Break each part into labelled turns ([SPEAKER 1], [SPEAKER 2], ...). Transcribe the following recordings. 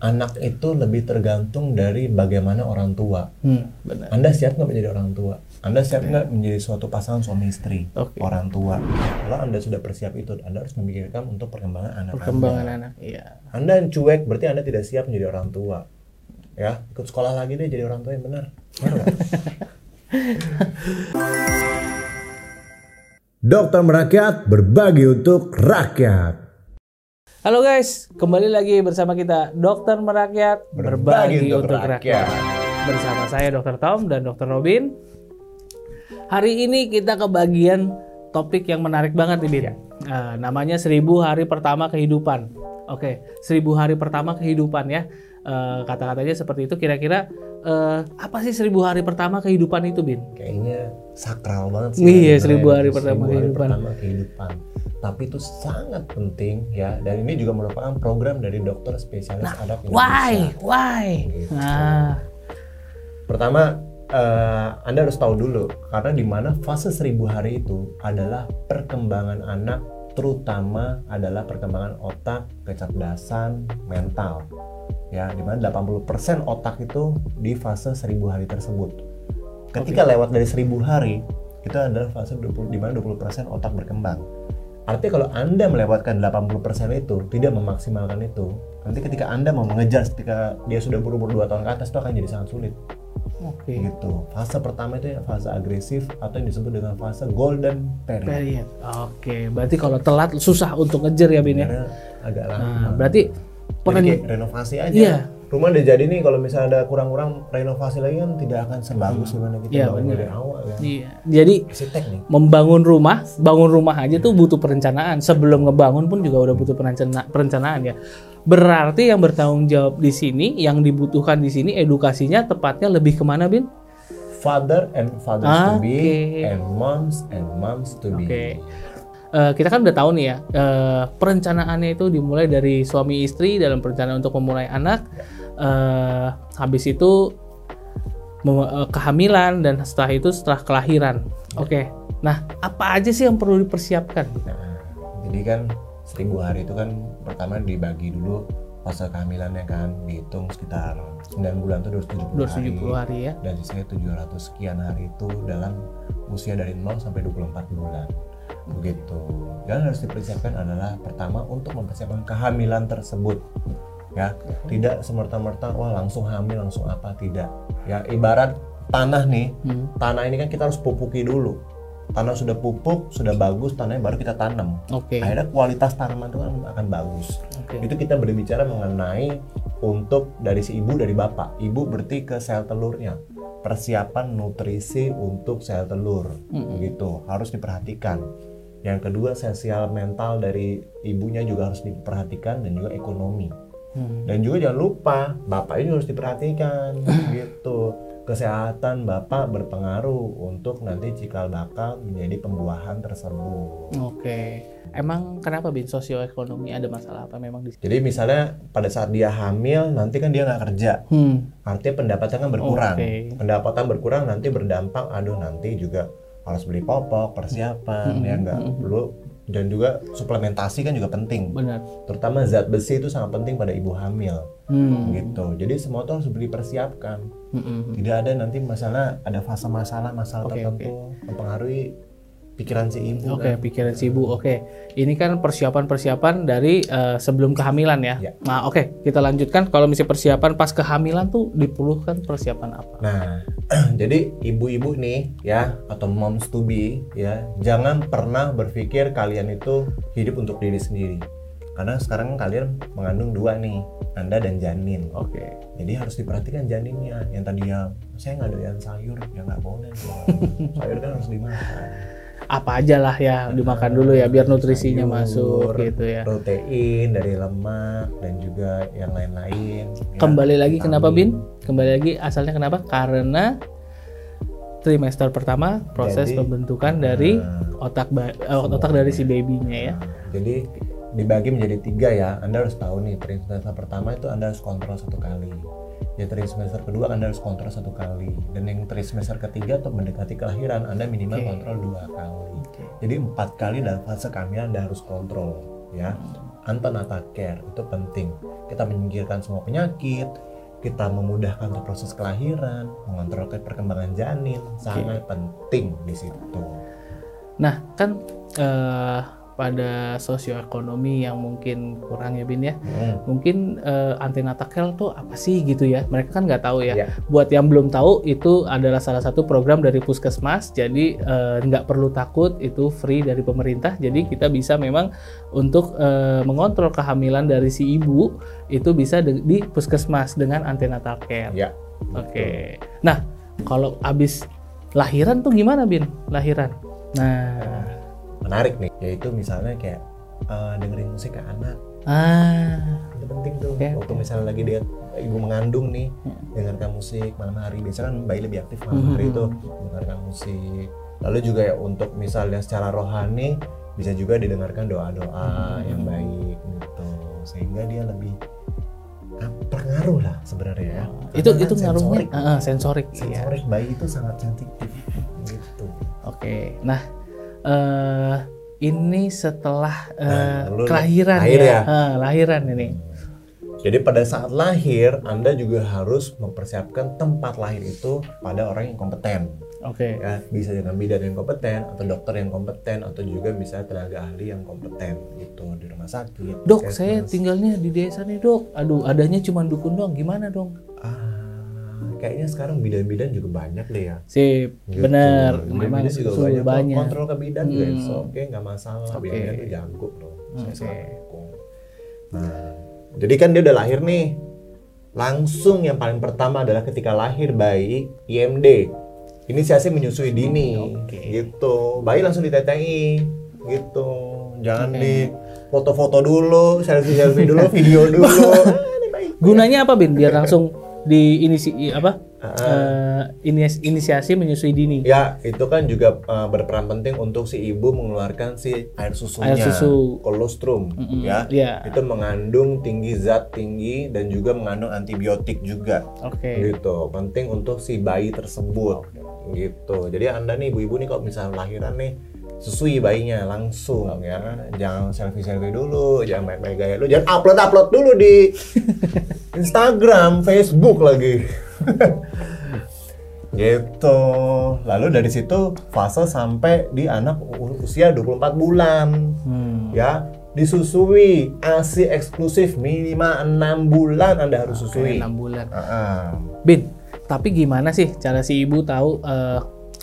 [SPEAKER 1] anak itu lebih tergantung dari bagaimana orang tua.
[SPEAKER 2] Benar.
[SPEAKER 1] Anda siap nggak menjadi orang tua? Anda siap nggak menjadi suatu pasangan suami istri, orang tua? Kalau Anda sudah persiap itu, Anda harus memikirkan untuk perkembangan anak
[SPEAKER 2] Perkembangan anak, iya.
[SPEAKER 1] Anda yang cuek, berarti Anda tidak siap menjadi orang tua. Ya, ikut sekolah lagi deh jadi orang tua yang benar. Benar nggak? Dokter Merakyat, berbagi untuk rakyat.
[SPEAKER 2] Halo guys, kembali lagi bersama kita Dokter Merakyat, berbagi untuk rakyat. Bersama saya Dr. Tom dan Dr. Robin. Hari ini kita ke bagian topik yang menarik banget nih, Bin. Namanya 1000 hari pertama kehidupan. Oke, 1000 hari pertama kehidupan ya. Kata-katanya seperti itu. Kira-kira apa sih 1000 hari pertama kehidupan itu, Bin?
[SPEAKER 1] Kayaknya sakral banget sih.
[SPEAKER 2] Iya, 1000 hari pertama kehidupan.
[SPEAKER 1] Tapi itu sangat penting ya. Dan ini juga merupakan program dari dokter spesialis anak
[SPEAKER 2] Why?
[SPEAKER 1] Indonesia. Gitu. Pertama, Anda harus tahu dulu karena di mana fase 1000 hari itu adalah perkembangan anak, terutama adalah perkembangan otak, kecerdasan, mental. Ya, di mana 80% otak itu di fase 1000 hari tersebut. Ketika lewat dari 1000 hari, itu adalah fase di mana 20% otak berkembang. Artinya kalau Anda melewatkan 80% itu, tidak memaksimalkan itu, nanti ketika Anda mau mengejar ketika dia sudah berumur 2 tahun ke atas, itu akan jadi sangat sulit. Gitu. Fase pertama itu ya fase agresif atau yang disebut dengan fase golden period.
[SPEAKER 2] Berarti kalau telat susah untuk ngejar ya, Bin ya?
[SPEAKER 1] Agak lama.
[SPEAKER 2] Berarti
[SPEAKER 1] kayak renovasi aja.
[SPEAKER 2] Iya.
[SPEAKER 1] Rumah udah jadi nih, kalau misalnya ada kurang-kurang renovasi lagi kan tidak akan sebagus gimana kita bangun dari awal ya.
[SPEAKER 2] Iya. Jadi membangun rumah, bangun rumah aja tuh butuh perencanaan. Sebelum ngebangun pun juga udah butuh perencanaan ya. Berarti yang bertanggung jawab di sini, yang dibutuhkan di sini edukasinya tepatnya lebih kemana, Bin?
[SPEAKER 1] Father and fathers to be, and moms to be.
[SPEAKER 2] Kita kan udah tahu nih ya, perencanaannya itu dimulai dari suami istri dalam perencanaan untuk memulai anak. Habis itu kehamilan, dan setelah kelahiran. Nah apa aja sih yang perlu dipersiapkan?
[SPEAKER 1] Jadi kan 1000 hari itu kan pertama dibagi dulu fase kehamilannya kan, dihitung sekitar 9 bulan itu 270
[SPEAKER 2] hari ya.
[SPEAKER 1] Dan sisanya 700 sekian hari itu dalam usia dari 0 sampai 24 bulan. Begitu. Dan harus dipersiapkan adalah pertama untuk mempersiapkan kehamilan tersebut. Ya, tidak semerta-merta wah langsung hamil langsung apa, tidak. Ya, ibarat tanah nih. Tanah ini kan kita harus pupuki dulu. Tanah sudah pupuk, sudah bagus, tanahnya baru kita tanam. Akhirnya kualitas tanaman itu akan bagus. Itu kita berbicara mengenai untuk dari si ibu, dari bapak. Ibu berarti ke sel telurnya. Persiapan nutrisi untuk sel telur. Begitu, harus diperhatikan. Yang kedua, sosial mental dari ibunya juga harus diperhatikan, dan juga ekonomi. Dan juga jangan lupa bapaknya juga harus diperhatikan. Gitu. Kesehatan bapak berpengaruh untuk nanti cikal bakal menjadi pembuahan tersebut.
[SPEAKER 2] Emang kenapa, Bin, sosioekonomi ada masalah apa memang di sini?
[SPEAKER 1] Jadi misalnya pada saat dia hamil nanti kan dia nggak kerja, artinya pendapatan kan berkurang. Pendapatan berkurang nanti berdampak, nanti juga harus beli popok, persiapan, ya nggak perlu. Dan juga suplementasi kan juga penting.
[SPEAKER 2] Benar.
[SPEAKER 1] Terutama zat besi itu sangat penting pada ibu hamil. Gitu. Jadi semua itu harus dipersiapkan. Tidak ada nanti ada fase masalah tertentu mempengaruhi pikiran si ibu.
[SPEAKER 2] Pikiran si ibu. Ini kan persiapan dari sebelum kehamilan ya. Nah, kita lanjutkan. Kalau misalnya persiapan pas kehamilan tuh diperlukan persiapan apa?
[SPEAKER 1] Nah, jadi ibu-ibu nih ya, atau moms to be ya, jangan pernah berpikir kalian itu hidup untuk diri sendiri. Karena sekarang kalian mengandung 2 nih, Anda dan janin. Jadi harus diperhatikan janinnya. Yang tadinya saya nggak doyan sayur, ya nggak boleh. Sayur kan harus dimakan.
[SPEAKER 2] Apa aja lah ya dimakan dulu ya biar nutrisinya masuk gitu ya.
[SPEAKER 1] Protein dari lemak dan juga yang lain-lain.
[SPEAKER 2] Kembali lagi kenapa, Bin? Kembali lagi asalnya kenapa? Karena trimester pertama proses pembentukan dari otak dari si babynya ya.
[SPEAKER 1] Jadi dibagi menjadi 3 ya. Anda harus tahu nih, trimester pertama itu Anda harus kontrol 1 kali. Ya, trimester kedua Anda harus kontrol 1 kali, dan yang trimester ketiga atau mendekati kelahiran Anda minimal kontrol 2 kali. Jadi 4 kali dalam fase kehamilan Anda harus kontrol ya. antenatal care itu penting. Kita menyingkirkan semua penyakit, kita memudahkan untuk proses kelahiran, mengontrol perkembangan janin, sangat penting di situ.
[SPEAKER 2] Nah, kan pada sosioekonomi yang mungkin kurang ya Bin ya, mungkin antenatal care tuh apa sih gitu ya? Mereka kan nggak tahu ya. Buat yang belum tahu, itu adalah salah satu program dari Puskesmas. Jadi nggak perlu takut, itu free dari pemerintah. Jadi kita bisa memang untuk mengontrol kehamilan dari si ibu itu bisa di Puskesmas dengan antenatal care.
[SPEAKER 1] Ya.
[SPEAKER 2] Oke. Nah, kalau abis lahiran tuh gimana Bin? Lahiran. Nah,
[SPEAKER 1] menarik nih, yaitu misalnya kayak dengerin musik ke anak. Itu penting tuh. Waktu misalnya lagi dia ibu mengandung nih, dengarkan musik malam hari. Biasanya kan bayi lebih aktif malam hari itu, dengarkan musik. Lalu juga ya untuk misalnya secara rohani bisa juga didengarkan doa-doa yang baik gitu, sehingga dia lebih terpengaruh lah sebenarnya ya.
[SPEAKER 2] Itu ngaruhnya sensorik.
[SPEAKER 1] Sensorik bayi itu sangat sensitif gitu.
[SPEAKER 2] Oke. Nah, ini setelah kelahiran lahiran ini.
[SPEAKER 1] Jadi pada saat lahir Anda juga harus mempersiapkan tempat lahir itu pada orang yang kompeten.
[SPEAKER 2] Oke.
[SPEAKER 1] Ya, bisa dengan bidan yang kompeten atau dokter yang kompeten atau juga bisa tenaga ahli yang kompeten gitu di rumah sakit.
[SPEAKER 2] Dok, saya tinggalnya di desa nih dok. Aduh, adanya cuma dukun doang. Gimana dong?
[SPEAKER 1] Kayaknya sekarang bidan-bidan juga banyak deh ya.
[SPEAKER 2] Sip, gitu. Bener. Memang
[SPEAKER 1] juga banyak. Kontrol ke bidan juga oke, nggak masalah. Bidannya tuh jago loh. Nah, jadi kan dia udah lahir nih. Langsung yang paling pertama adalah ketika lahir bayi, IMD. Inisiasi menyusui dini. Gitu. Bayi langsung ditetei. Gitu. Jangan di foto-foto dulu, selfie dulu, video dulu.
[SPEAKER 2] Gunanya apa Bin? Biar langsung inisiasi menyusui dini.
[SPEAKER 1] Ya, itu kan juga berperan penting untuk si ibu mengeluarkan si air susunya, kolostrum, ya. Itu mengandung zat tinggi dan juga mengandung antibiotik juga. Gitu, penting untuk si bayi tersebut. Gitu. Jadi Anda nih ibu-ibu nih kalau misalnya lahiran nih, susui bayinya langsung ya, jangan selfie dulu, jangan main gaya lu, jangan upload dulu di Instagram, Facebook lagi. Gitu. Lalu dari situ fase sampai di anak usia 24 bulan. Ya, disusui ASI eksklusif minimal 6 bulan Anda harus susui.
[SPEAKER 2] 6 bulan. Bin, tapi gimana sih cara si ibu tahu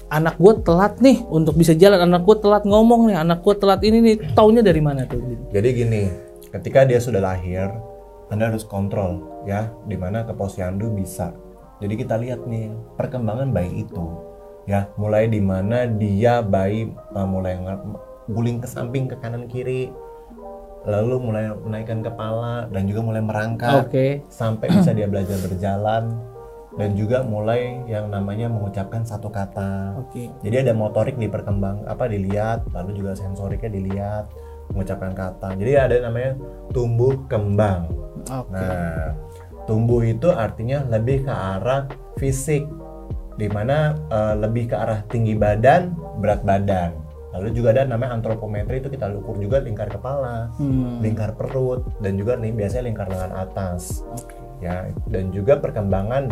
[SPEAKER 2] anak gue telat nih untuk bisa jalan, anak gue telat ngomong nih, anak gue telat ini nih, taunya dari mana tuh?
[SPEAKER 1] Jadi gini, ketika dia sudah lahir, Anda harus kontrol ya, dimana ke posyandu bisa. Jadi kita lihat nih perkembangan bayi itu, ya, mulai dimana dia bayi mulai guling ke samping, ke kanan kiri, lalu mulai menaikkan kepala dan juga mulai merangkak, sampai bisa dia belajar berjalan. Dan juga mulai yang namanya mengucapkan satu kata. Jadi ada motorik dilihat, lalu juga sensoriknya dilihat, mengucapkan kata. Jadi ada namanya tumbuh kembang. Nah, tumbuh itu artinya lebih ke arah fisik, dimana lebih ke arah tinggi badan, berat badan. Lalu juga ada namanya antropometri, itu kita ukur juga lingkar kepala, lingkar perut, dan juga nih biasanya lingkar lengan atas. Ya, dan juga perkembangan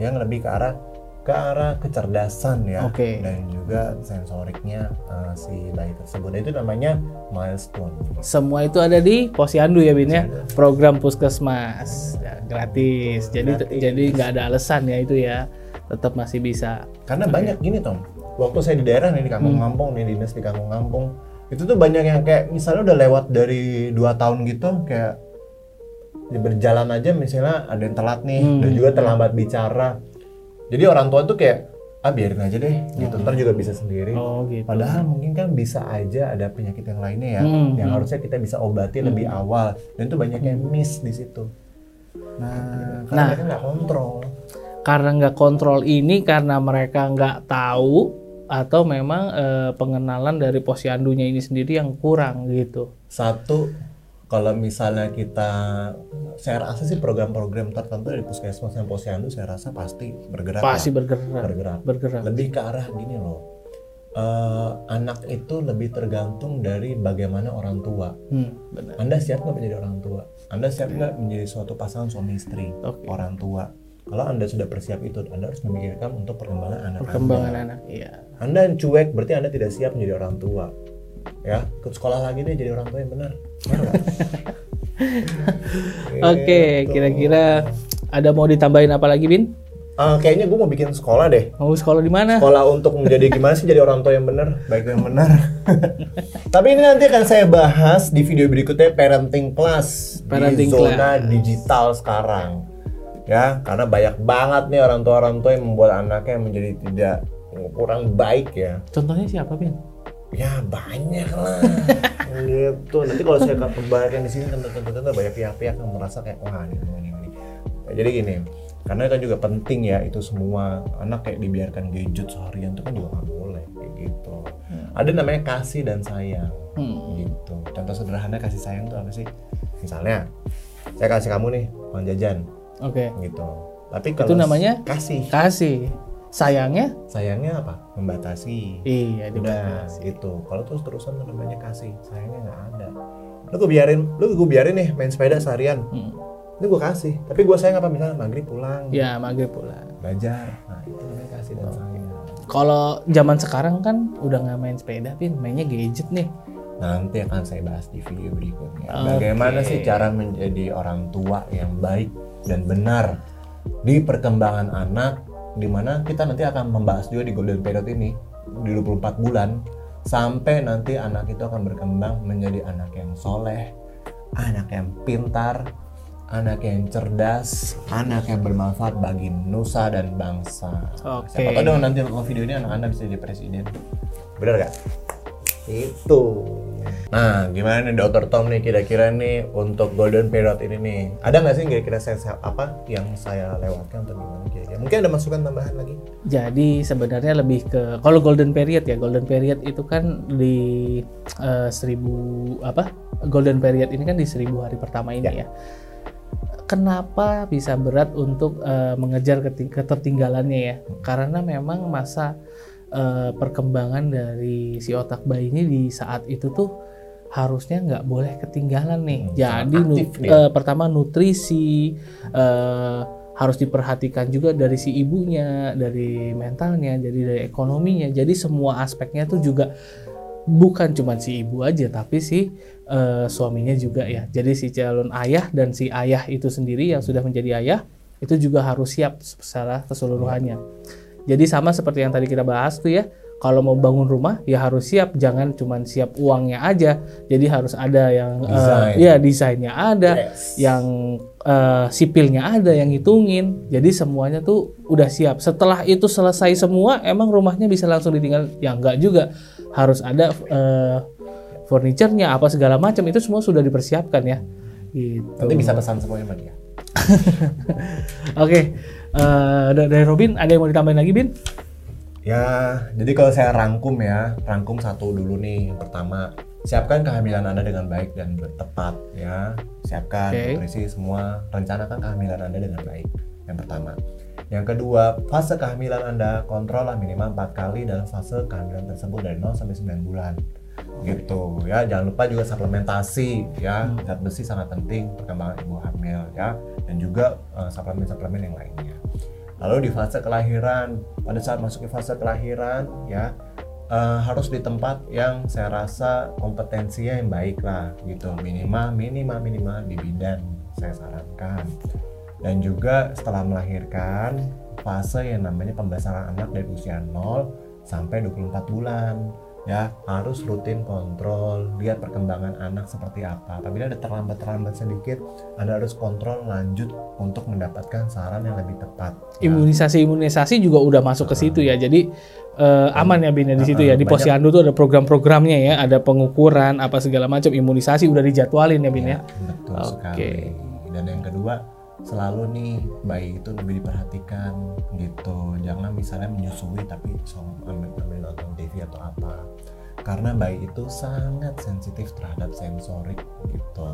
[SPEAKER 1] yang lebih ke arah kecerdasan ya, dan juga sensoriknya si bayi tersebut. Itu namanya milestone.
[SPEAKER 2] Semua itu ada di posyandu ya Bin ya, program Puskesmas ya, gratis. Jadi nggak ada alasan ya itu ya, tetap masih bisa.
[SPEAKER 1] Karena banyak gini Tom, waktu saya di daerah nih di kampung-kampung nih, dinas di kampung-kampung, itu tuh banyak yang kayak misalnya udah lewat dari 2 tahun gitu, kayak berjalan aja misalnya ada yang telat nih, dan juga terlambat bicara. Jadi orang tua tuh kayak biarin aja deh gitu, ntar juga bisa sendiri.
[SPEAKER 2] Gitu.
[SPEAKER 1] Padahal mungkin kan bisa aja ada penyakit yang lainnya ya, yang harusnya kita bisa obati lebih awal, dan itu banyak yang miss di situ. Karena mereka nggak kontrol.
[SPEAKER 2] Karena nggak kontrol ini karena mereka nggak tahu, atau memang pengenalan dari posyandunya ini sendiri yang kurang gitu.
[SPEAKER 1] Satu, kalau misalnya saya rasa sih program-program tertentu dari puskesmas dan posyandu saya rasa pasti bergerak.
[SPEAKER 2] Bergerak.
[SPEAKER 1] Lebih ke arah gini loh. anak itu lebih tergantung dari bagaimana orang tua.
[SPEAKER 2] Benar.
[SPEAKER 1] Anda siap nggak menjadi orang tua? Anda siap nggak menjadi suatu pasangan suami istri, orang tua? Kalau Anda sudah persiap itu, Anda harus memikirkan untuk perkembangan anak.
[SPEAKER 2] Anak, iya.
[SPEAKER 1] Anda yang cuek, berarti Anda tidak siap menjadi orang tua. Ya, ikut sekolah lagi deh jadi orang tua yang benar.
[SPEAKER 2] Oke, kira-kira ada mau ditambahin apa lagi, Bin?
[SPEAKER 1] Kayaknya gue mau bikin sekolah deh.
[SPEAKER 2] Mau sekolah di mana?
[SPEAKER 1] Sekolah untuk menjadi gimana sih jadi orang tua yang benar, baik yang benar. Tapi ini nanti akan saya bahas di video berikutnya, parenting class di zona digital sekarang. Ya, karena banyak banget nih orang tua yang membuat anaknya menjadi tidak kurang baik ya.
[SPEAKER 2] Contohnya siapa, Bin?
[SPEAKER 1] Ya banyak lah. Gitu. Nanti kalau saya perbaharkan di sini tentu banyak pihak-pihak yang merasa kayak wah ini. Jadi gini, karena kan juga penting ya itu semua, anak kayak dibiarkan gadget seharian itu kan juga nggak boleh kayak gitu. Ada namanya kasih dan sayang gitu. Contoh sederhana kasih sayang itu apa sih? Misalnya saya kasih kamu nih uang jajan, gitu. Tapi kalau
[SPEAKER 2] itu namanya kasih. Sayangnya
[SPEAKER 1] apa? Membatasi.
[SPEAKER 2] Iya,
[SPEAKER 1] dibatasi. Gitu. Kalau terus-terusan namanya kasih, sayangnya nggak ada. Lu gue biarin nih main sepeda seharian. Ini gue kasih, tapi gue sayang apa? Misalnya maghrib pulang.
[SPEAKER 2] Ya, maghrib pulang.
[SPEAKER 1] Belajar. Nah, itu namanya kasih dan sayang.
[SPEAKER 2] Kalau zaman sekarang kan udah nggak main sepeda, Pin, mainnya gadget nih.
[SPEAKER 1] Nanti akan saya bahas di video berikutnya. Bagaimana sih cara menjadi orang tua yang baik dan benar di perkembangan anak, dimana kita nanti akan membahas juga di golden period ini di 24 bulan sampai nanti anak itu akan berkembang menjadi anak yang soleh, anak yang pintar, anak yang cerdas, anak yang bermanfaat bagi nusa dan bangsa. Siapa tahu dengan nanti nonton video ini anak-anak bisa jadi presiden. Benar gak? Itu. Nah, gimana nih Dr. Tom nih kira-kira nih untuk golden period ini nih? Ada nggak sih kira-kira apa yang saya lewatkan atau gimana kira-kira? Mungkin ada masukan tambahan lagi?
[SPEAKER 2] Jadi sebenarnya lebih ke kalau golden period ya, golden period itu kan di 1000 golden period ini kan di 1000 hari pertama ini ya. Kenapa bisa berat untuk mengejar ketertinggalannya ya? Karena memang masa perkembangan dari si otak bayi ini di saat itu tuh harusnya nggak boleh ketinggalan nih. Jadi pertama nutrisi harus diperhatikan juga dari si ibunya, dari mentalnya, jadi dari ekonominya. Jadi semua aspeknya tuh juga bukan cuma si ibu aja, tapi si suaminya juga ya. Jadi si calon ayah dan si ayah itu sendiri yang sudah menjadi ayah itu juga harus siap secara keseluruhannya. Jadi sama seperti yang tadi kita bahas tuh ya, kalau mau bangun rumah ya harus siap, jangan cuma siap uangnya aja. Jadi harus ada yang desainnya ada, yang sipilnya ada, yang hitungin. Jadi semuanya tuh udah siap. Setelah itu selesai semua, emang rumahnya bisa langsung ditinggal? Ya enggak juga. Harus ada furniturnya apa segala macam, itu semua sudah dipersiapkan ya. Gitu.
[SPEAKER 1] Nanti bisa pesan semuanya sama dia.
[SPEAKER 2] Oke. Dari Robin ada yang mau ditambahin lagi, Bin?
[SPEAKER 1] Ya, jadi kalau saya rangkum satu dulu nih. Yang pertama, siapkan kehamilan Anda dengan baik dan tepat ya. Siapkan nutrisi semua, rencanakan kehamilan Anda dengan baik. Yang pertama. Yang kedua, fase kehamilan Anda kontrol lah minimal 4 kali dalam fase kehamilan tersebut dari 0 sampai 9 bulan. Gitu ya, jangan lupa juga suplementasi ya, zat besi sangat penting perkembangan ibu hamil ya, dan juga suplemen-suplemen yang lainnya. Lalu di fase kelahiran, pada saat masuk ke fase kelahiran ya, harus di tempat yang saya rasa kompetensinya yang baik lah gitu, minimal di bidan saya sarankan. Dan juga setelah melahirkan, fase yang namanya pembesaran anak dari usia 0 sampai 24 bulan ya, harus rutin kontrol, lihat perkembangan anak seperti apa. Apabila ada terlambat sedikit, Anda harus kontrol lanjut untuk mendapatkan saran yang lebih tepat.
[SPEAKER 2] Imunisasi juga udah masuk ke situ ya, jadi aman ya Bin di situ ya. Di Posyandu tuh ada program-programnya ya, ada pengukuran apa segala macam, imunisasi udah dijadwalin ya Bin ya.
[SPEAKER 1] Betul sekali. Dan yang kedua, selalu nih bayi itu lebih diperhatikan gitu, jangan misalnya menyusui tapi ambil nonton TV atau apa, karena bayi itu sangat sensitif terhadap sensorik gitu.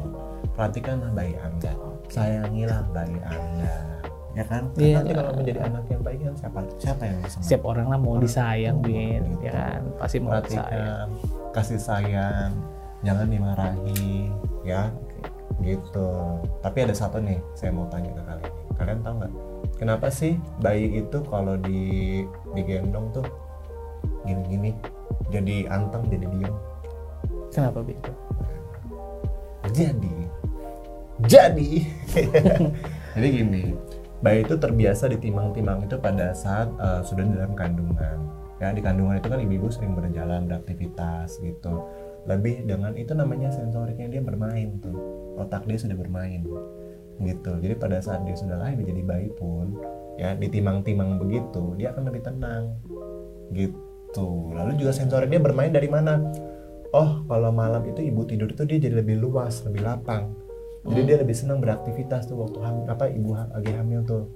[SPEAKER 1] Perhatikanlah bayi Anda, sayangilah bayi Anda ya kan?
[SPEAKER 2] Iya.
[SPEAKER 1] Nanti kalau menjadi anak yang baik kan siapa yang bisa
[SPEAKER 2] Setiap orang lah mau disayang, Bin,
[SPEAKER 1] gitu.
[SPEAKER 2] ya kan? Pasti mau disayang.
[SPEAKER 1] Perhatikan, kasih sayang, jangan dimarahi, ya, gitu. Tapi ada satu nih, saya mau tanya ke kalian. Kalian tahu nggak? Kenapa sih bayi itu kalau digendong tuh gini-gini, jadi anteng, jadi diem?
[SPEAKER 2] Kenapa, Bin?
[SPEAKER 1] Jadi jadi gini, bayi itu terbiasa ditimang-timang itu pada saat sudah dalam kandungan. Ya, di kandungan itu kan ibu-ibu sering berjalan, beraktivitas gitu. Lebih dengan itu namanya sensoriknya, dia bermain tuh. Otak dia sudah bermain gitu. Jadi pada saat dia sudah lahir menjadi bayi pun ya ditimang-timang begitu, dia akan lebih tenang gitu. Lalu juga sensorik dia bermain dari mana? Oh, kalau malam itu ibu tidur itu dia jadi lebih luas, lebih lapang. Jadi dia lebih senang beraktivitas tuh waktu ibu lagi hamil tuh.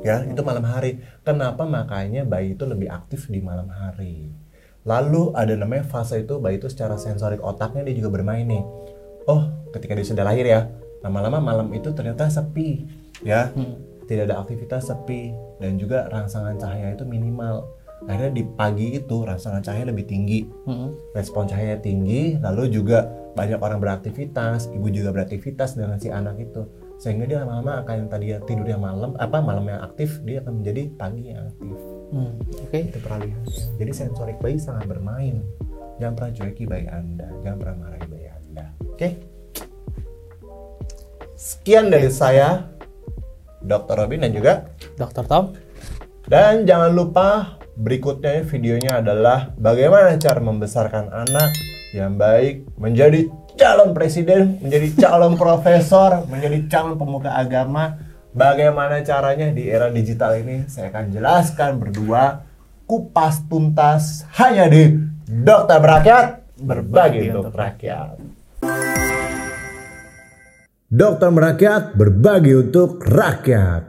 [SPEAKER 1] Ya, itu malam hari. Kenapa? Makanya bayi itu lebih aktif di malam hari. Lalu ada namanya fase itu, bayi itu secara sensorik otaknya dia juga bermain nih. Oh, ketika dia sudah lahir ya, lama-lama malam itu ternyata sepi, ya. Tidak ada aktivitas, sepi, dan juga rangsangan cahaya itu minimal. Akhirnya di pagi itu rangsangan cahaya lebih tinggi, respon cahaya tinggi, lalu juga banyak orang beraktivitas, ibu juga beraktivitas dengan si anak itu, sehingga dia lama-lama akan yang tadi tidurnya malam yang aktif, dia akan menjadi pagi yang aktif. Itu peralihan. Jadi sensorik bayi sangat bermain. Jangan pernah cueki bayi Anda, jangan pernah marahi bayi Anda. Oke? Sekian dari saya, Dr. Robin dan juga
[SPEAKER 2] Dr. Tom.
[SPEAKER 1] Dan jangan lupa berikutnya videonya adalah bagaimana cara membesarkan anak yang baik, menjadi calon presiden, menjadi calon profesor, menjadi calon pemuka agama. Bagaimana caranya di era digital ini, saya akan jelaskan berdua, kupas tuntas, hanya di Dokter Merakyat, berbagi untuk rakyat. Dokter Merakyat, berbagi untuk rakyat.